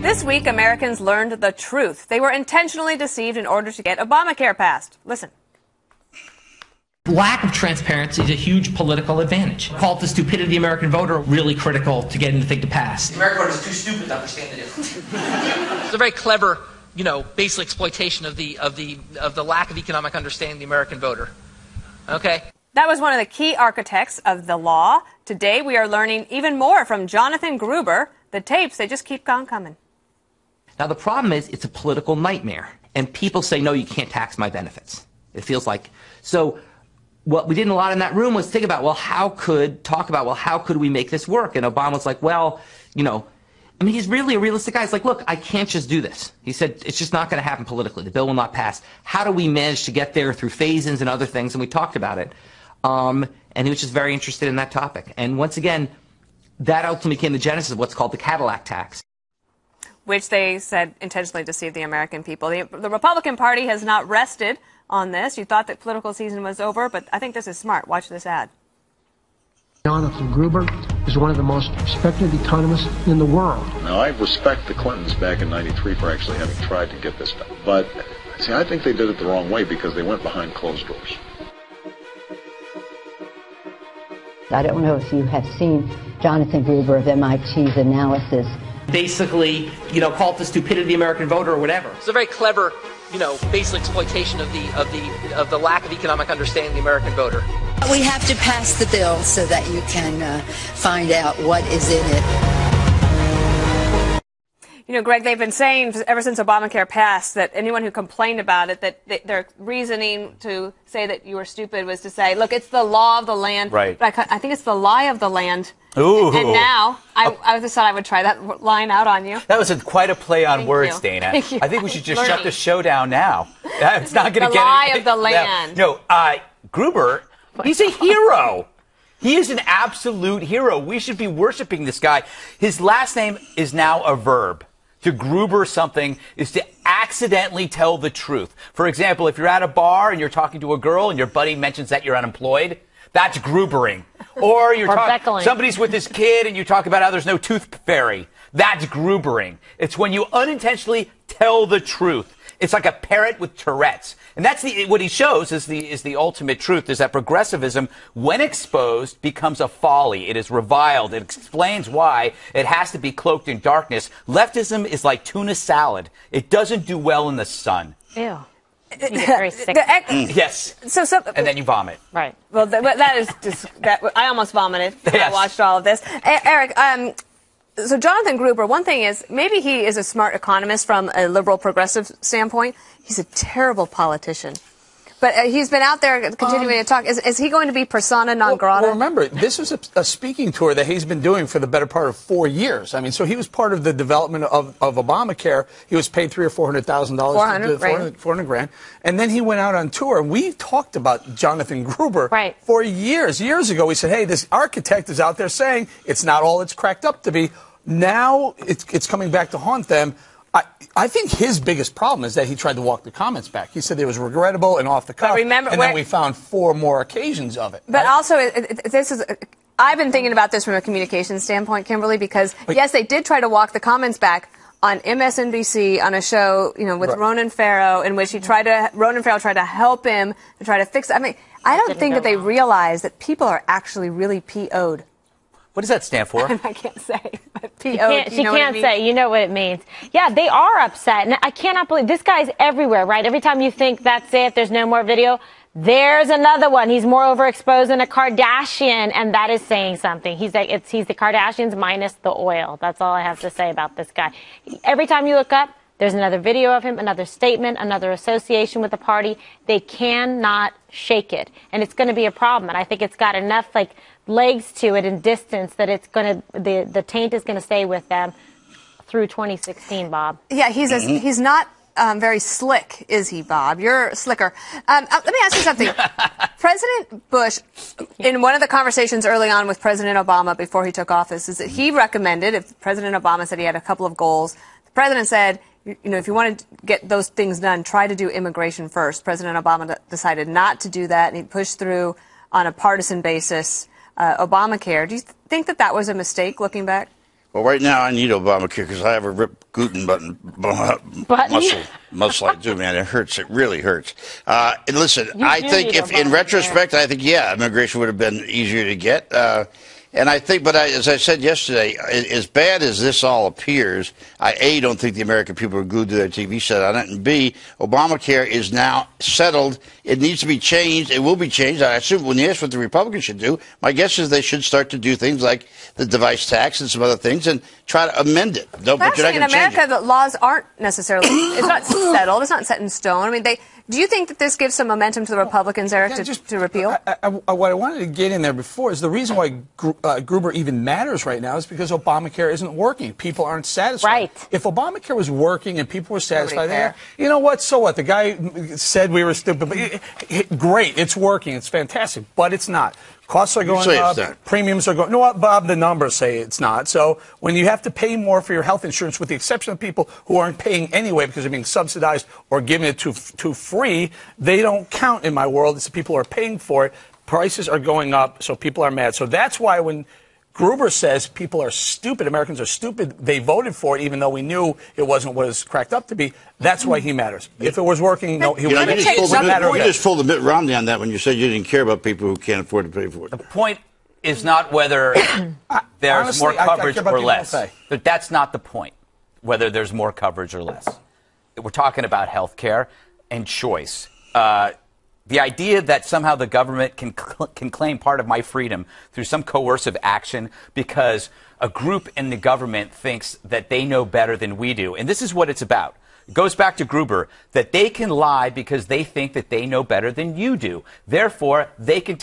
This week, Americans learned the truth. They were intentionally deceived in order to get Obamacare passed. Listen. Lack of transparency is a huge political advantage. Called the stupidity of the American voter really critical to getting the thing to pass. The American voter is too stupid to understand the difference. It's a very clever, basic exploitation of the lack of economic understanding of the American voter. Okay? That was one of the key architects of the law. Today, we are learning even more from Jonathan Gruber. The tapes, they just keep on coming. Now, the problem is it's a political nightmare. And people say, no, you can't tax my benefits. It feels like. So what we did a lot in that room was think about, how could we make this work? And Obama's like, he's really a realistic guy. He's like, look, I can't just do this. He said, it's just not going to happen politically. The bill will not pass. How do we manage to get there through phase-ins and other things? And we talked about it. And he was just very interested in that topic. And once again, that ultimately became the genesis of what's called the Cadillac Tax, which they said intentionally deceived the American people. The Republican Party has not rested on this. You thought that political season was over, but I think this is smart. Watch this ad. Jonathan Gruber is one of the most respected economists in the world. Now, I respect the Clintons back in '93 for actually having tried to get this done. But, see, I think they did it the wrong way because they went behind closed doors. I don't know if you have seen Jonathan Gruber of MIT's analysis. Basically, called the stupidity of the American voter or whatever. It's a very clever, basic exploitation of the lack of economic understanding of the American voter. We have to pass the bill so that you can find out what is in it. Greg, they've been saying ever since Obamacare passed that anyone who complained about it, that their reasoning to say that you were stupid was to say, look, it's the law of the land. Right. But I think it's the lie of the land. Ooh. And now, I just thought I would try that line out on you. That was quite a play on words, you. Dana. Thank you. I think we should just shut the show down now. It's not going to get the lie of the land. No, Gruber, he's a hero. He is an absolute hero. We should be worshiping this guy. His last name is now a verb. To Gruber something is to accidentally tell the truth. For example, if you're at a bar and you're talking to a girl and your buddy mentions that you're unemployed, that's Grubering. Or somebody's with his kid and you talk about how there's no tooth fairy. That's Grubering. It's when you unintentionally tell the truth. It's like a parrot with Tourette's. And that's what he shows is the ultimate truth, is that progressivism, when exposed, becomes a folly. It is reviled. It explains why it has to be cloaked in darkness. Leftism is like tuna salad. It doesn't do well in the sun. Ew. You get very sick. Yes. And then you vomit. Right. Well, that is just, I almost vomited when Yes. I watched all of this. Eric, so Jonathan Gruber, one thing is, maybe he is a smart economist from a liberal progressive standpoint. He's a terrible politician. But he's been out there continuing to talk. Is he going to be persona non grata? Well, remember, this was a speaking tour that he's been doing for the better part of 4 years. I mean, so he was part of the development of Obamacare. He was paid $300,000 or $400,000. 400 grand. And then he went out on tour. And we talked about Jonathan Gruber for years. Years ago, we said, hey, this architect is out there saying it's not all it's cracked up to be. Now it's coming back to haunt them. I think his biggest problem is that he tried to walk the comments back. He said it was regrettable and off the cuff, and then we found 4 more occasions of it. But also, I've been thinking about this from a communications standpoint, Kimberly, because, yes, they did try to walk the comments back on MSNBC on a show, with Ronan Farrow, in which Ronan Farrow tried to help him to try to fix it. I mean, I don't think that they realize that people are actually really PO'd. What does that stand for? I can't say. But She can't say. You know what it means. Yeah, they are upset. And I cannot believe this guy's everywhere, right? Every time you think that's it, there's no more video, there's another one. He's more overexposed than a Kardashian, and that is saying something. He's the Kardashians minus the oil. That's all I have to say about this guy. Every time you look up, there's another video of him, another statement, another association with the party. They cannot shake it, and it's going to be a problem. And I think it's got enough legs to it in distance that it's going to the taint is going to stay with them through 2016. Bob. Yeah, he's not very slick, is he, Bob? You're slicker. Let me ask you something. President Bush, in one of the conversations early on with President Obama before he took office, is that he recommended, if President Obama said he had a couple of goals, the president said, if you want to get those things done, try to do immigration first. President Obama decided not to do that, and he pushed through on a partisan basis Obamacare. Do you think that was a mistake, looking back? Well, right now I need Obamacare because I have a ripped gluten muscle I do, man. It hurts. It really hurts. And listen, I think if in retrospect, I think, yeah, immigration would have been easier to get. And I think, but as I said yesterday, as bad as this all appears, I, don't think the American people are glued to their TV set on it, and B, Obamacare is now settled. It needs to be changed. It will be changed. I assume when you ask what the Republicans should do, my guess is they should start to do things like the device tax and some other things and try to amend it. But you're not Actually, in going to change America, it. the laws aren't necessarily, it's not settled, it's not set in stone. I mean, do you think that this gives some momentum to the Republicans, Eric, to repeal? What I wanted to get in there before is the reason why Gruber even matters right now is because Obamacare isn't working. People aren't satisfied. Right. If Obamacare was working and people were satisfied, you know what? So what? The guy said we were stupid. But great, it's working. It's fantastic. But it's not. Costs are going up. Premiums are going. No, Bob, the numbers say it's not. So when you have to pay more for your health insurance, with the exception of people who aren't paying anyway because they're being subsidized or giving it to free, they don't count in my world. It's the people who are paying for it. Prices are going up, so people are mad. So that's why when Gruber says people are stupid, Americans are stupid, they voted for it even though we knew it wasn't what it was cracked up to be. That's why he matters. If it was working, no, he would not. You just pulled a Mitt Romney on that when you said you didn't care about people who can't afford to pay for it. The point is not whether there's honestly, more coverage I care about or people less. who pay. But that's not the point, whether there's more coverage or less. We're talking about health care and choice. The idea that somehow the government can claim part of my freedom through some coercive action because a group in the government thinks that they know better than we do. And this is what it's about. It goes back to Gruber, that they can lie because they think that they know better than you do. Therefore, they can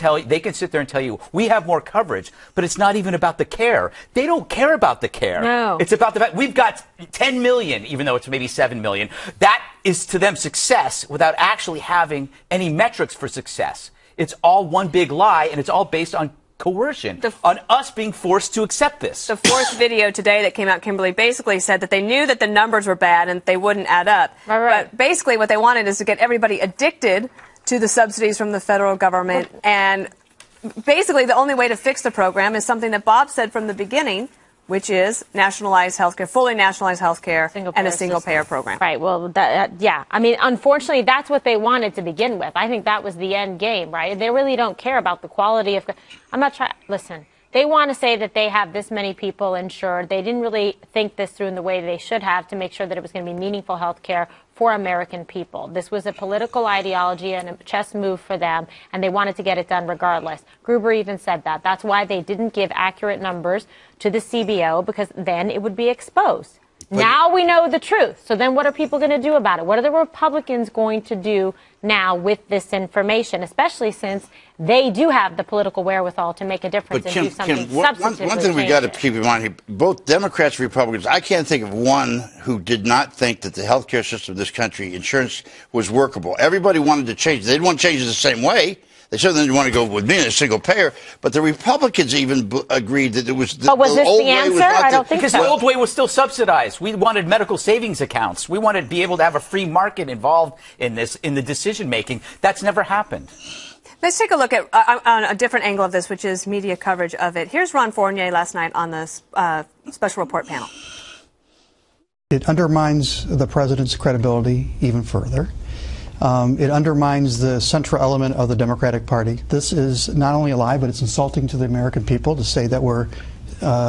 sit there and tell you, we have more coverage, but it's not even about the care. They don't care about the care. No. It's about the fact we've got 10 million, even though it's maybe 7 million. That is to them success without actually having any metrics for success. It's all one big lie, and it's all based on coercion, on us being forced to accept this. The fourth video today that came out, Kimberly, basically said that they knew that the numbers were bad and they wouldn't add up. Right. But basically what they wanted is to get everybody addicted to the subsidies from the federal government. And basically the only way to fix the program is something that Bob said from the beginning, which is nationalized health care, fully nationalized health care, and a single-payer program. Right. Well, yeah. I mean, unfortunately, that's what they wanted to begin with. I think that was the end game, right? They really don't care about the quality of. I'm not trying. Listen, they want to say that they have this many people insured. They didn't really think this through in the way they should have to make sure that it was going to be meaningful health care for American people. This was a political ideology and a chess move for them, and they wanted to get it done regardless. Gruber even said that. That's why they didn't give accurate numbers to the CBO, because then it would be exposed. Now we know the truth. So then what are people going to do about it? What are the Republicans going to do now with this information, especially since they do have the political wherewithal to make a difference and do something substantively. One thing we got to keep in mind here, both Democrats and Republicans, I can't think of one who did not think that the healthcare system of this country, insurance, was workable. Everybody wanted to change it. They didn't want to change it the same way. They certainly didn't want to go with me in a single payer, but the Republicans even agreed that it was the old way. Was this the answer? I don't think so. Because the old way was still subsidized. We wanted medical savings accounts. We wanted to be able to have a free market involved in this, in the decision making. That's never happened. Let's take a look at on a different angle of this, which is media coverage of it. Here's Ron Fournier last night on the special report panel. It undermines the president's credibility even further. It undermines the central element of the Democratic Party. This is not only a lie, but it's insulting to the American people to say that we're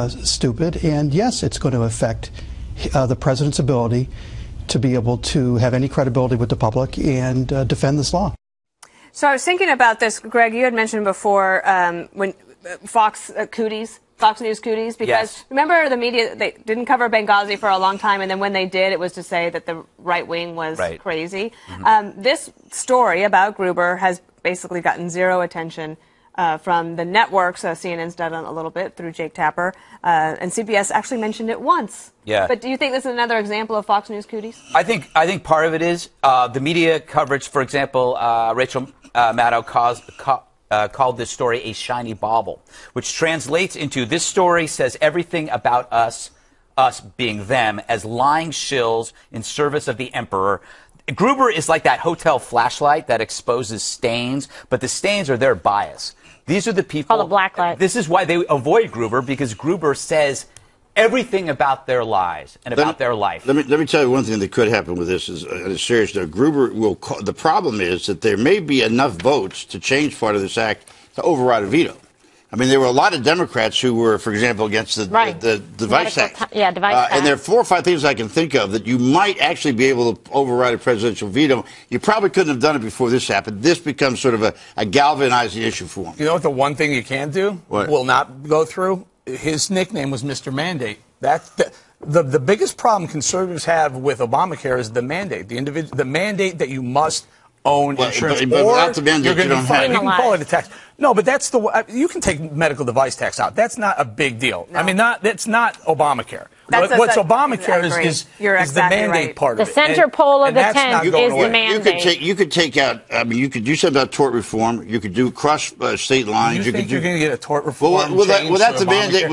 stupid. And yes, it's going to affect the president's ability to be able to have any credibility with the public and defend this law. So I was thinking about this, Greg. You had mentioned before when Fox News cooties, because remember the media, they didn't cover Benghazi for a long time, and then when they did, it was to say that the right wing was crazy. Mm-hmm. This story about Gruber has basically gotten zero attention from the networks. CNN's done a little bit through Jake Tapper, and CBS actually mentioned it once. Yeah. But do you think this is another example of Fox News cooties? I think part of it is the media coverage. For example, Rachel Maddow called this story a shiny bauble, which translates into this story says everything about us being them, as lying shills in service of the emperor. Gruber is like that hotel flashlight that exposes stains, but the stains are their bias. These are the people. Called a black light. This is why they avoid Gruber, because Gruber says everything about their lives and about their life. Let me tell you one thing that could happen with this is on a serious note. Gruber will call, the problem is that there may be enough votes to change part of this act to override a veto. I mean, there were a lot of Democrats who were, for example, against the device tax. Device tax. And there are 4 or 5 things I can think of that you might actually be able to override a presidential veto. You probably couldn't have done it before this happened. This becomes sort of a galvanizing issue for him. You know what the one thing you can do? What? Will not go through? His nickname was Mr. Mandate. The biggest problem conservatives have with Obamacare is the mandate. The mandate that you must own insurance, but without the mandate, you're going to be fine. You Penalized. can call it a tax. No, but that's you can take medical device tax out. That's not a big deal. No. I mean, that's not Obamacare. That's What's Obamacare is the mandate right. part of it. The center pole of the tent is the You mandate. could take out. I mean, you could do something about tort reform. You could do cross state lines. You think you're going to get a tort reform? Without the mandate,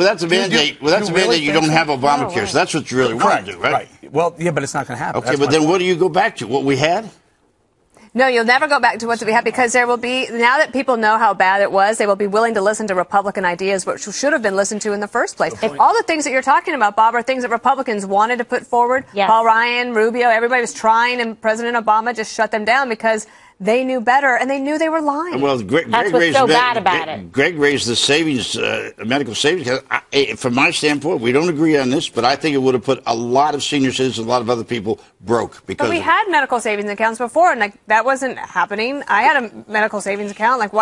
you don't have Obamacare. No, so that's what you really want to do, right? Well, yeah, but it's not going to happen. Okay, but then what do you go back to? What we had? No, you'll never go back to what we had because there will be, now that people know how bad it was, they will be willing to listen to Republican ideas, which should have been listened to in the first place. All the things that you're talking about, Bob, are things that Republicans wanted to put forward. Yes. Paul Ryan, Rubio, everybody was trying, and President Obama just shut them down because they knew better, and they knew they were lying. Well, That's what's so bad about it. Greg raised the savings, medical savings. From my standpoint, we don't agree on this, but I think it would have put a lot of senior citizens, a lot of other people broke. Because But we had medical savings accounts before, and that wasn't happening. I had a medical savings account.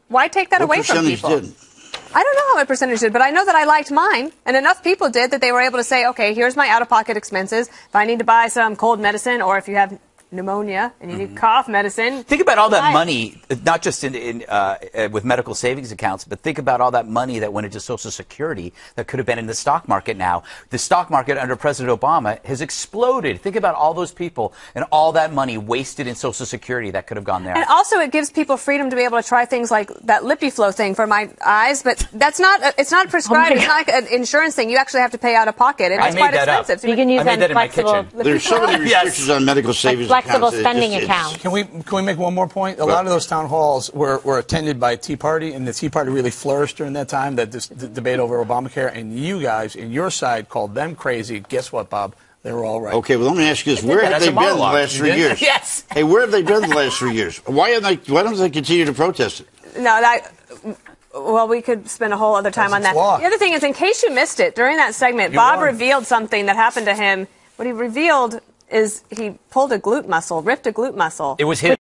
Why take that away from people? What percentage did? I don't know how my percentage did, but I know that I liked mine, and enough people did that they were able to say, okay, here's my out-of-pocket expenses. If I need to buy some cold medicine, or if you have pneumonia and you need cough medicine. Think about all that money, not just with medical savings accounts, but think about all that money that went into Social Security that could have been in the stock market now. The stock market under President Obama has exploded. Think about all those people and all that money wasted in Social Security that could have gone there. And also it gives people freedom to be able to try things like that LipiFlow thing for my eyes, but it's not prescribed. It's not like an insurance thing. You actually have to pay out of pocket, and it's quite expensive. So you can use that in flexible. There's so many restrictions on medical savings flexible spending accounts. Can we make one more point? A lot of those town halls were attended by Tea Party, and the Tea Party really flourished during that time, the debate over Obamacare, and you guys, in your side, called them crazy. Guess what, Bob? They were all right. Okay, well, let me ask you this. Where have they been the last 3 years? Yes. Hey, where have they been the last 3 years? Why don't they continue to protest it? No, well, we could spend a whole other time on that. Law. The other thing is, in case you missed it, during that segment, Bob revealed something that happened to him. What he revealed is he pulled a glute muscle, ripped a glute muscle. It was his.